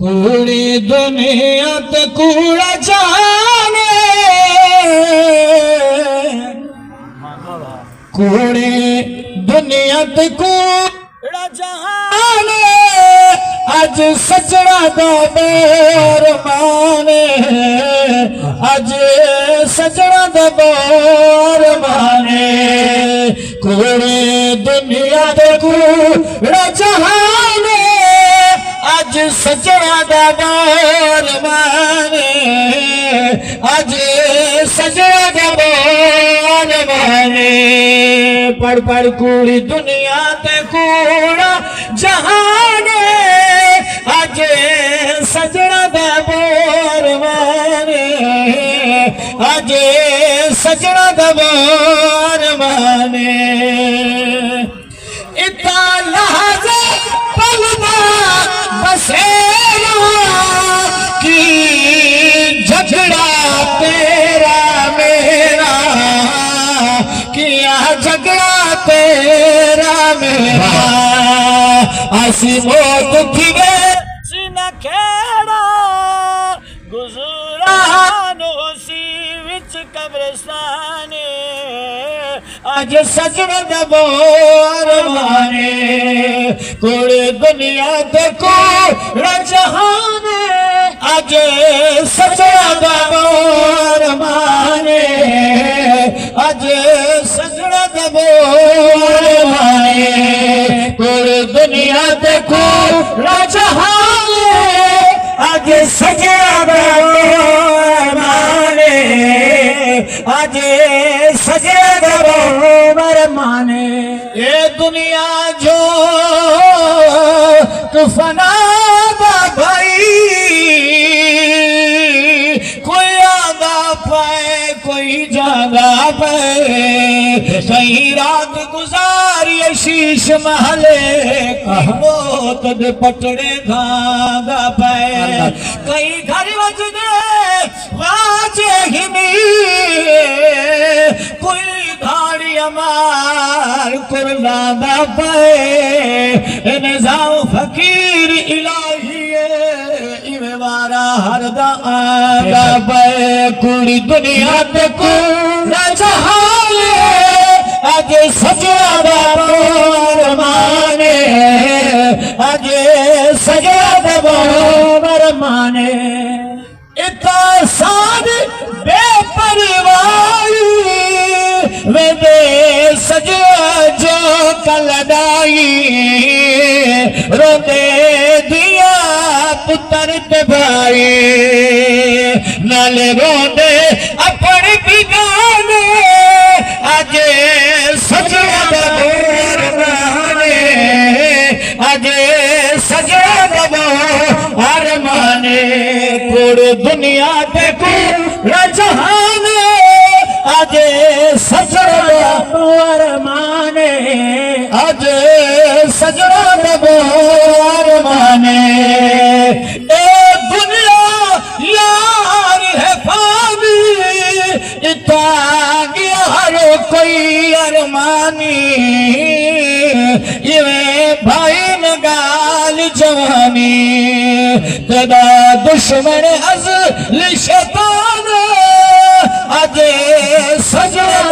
कूड़ी दुनिया ते कूड़ा जाने, कूड़ी दुनिया ते कूड़ा जाने, अज सजड़ा दा बैर माने, अज सजड़ा दा बैर माने। कूड़ी दुनिया ते कूड़ा जाने, अज सजड़ा दा बैर माने, अज सजड़ा दा बैर माने। पढ़ पढ़ कूड़ी दुनिया ते कूड़ा जहाने, अज सजड़ा दा बैर माने, अज सजड़ा दा बैर माने। इतना लहज़ा पलदा बसेरा की झगड़ा तेरा मेरा, किया झगड़ा तेरा मेरा। आसी मौत थी वे सीना खेड़ा, गुजरानो सी विच कब्रिस्ताने, अज सजड़ा दा बैर माने। कूड़ी दुनिया ते कूड़ा जहाने, अज सजड़ा दा बैर माने, अज सजड़ा दा बैर माने। कूड़ी दुनिया ते कूड़ा जहाने, अज सजड़ा दा बैर माने, अज सजड़ा दा बैर माने। ये दुनिया जो तू फना दा भाई, कोई आंदा पाए कोई जादा पाए, कहीं रात गुजारी शीश महले, मौत दे पटड़े खांदा पाए, कहीं घर वजदे वाजे हिमी, कोई धाड़ी अमार कुर्लादा पाए, निजाम फकीर इलाहिए इवे वारा हरदा आगा पाए। कूड़ी दुनिया ते कूड़ा जहाने, अज सजड़ा दा बैर माने, अज सजड़ा दा बैर माने। इता साद बेपरवाही वेदे सजड़ा जो कलदाई, रोते दिया पुत्र ते भाई, नाले रोंदे अपने बिगाने, अज सजड़ा दा बैर माने, अज सजड़ा दा बैर माने। कूड़ी दुनिया ते कूड़ा जहाने, अज सजड़ा दा बैर माने, अज सजड़ा दा बैर माने। ए दुनिया यार है फानी, इता गया हर कोई अरमानी, इवे भाई नगाल जवानी, तेरा दुश्मन अज़ल शैतान, अज सजड़ा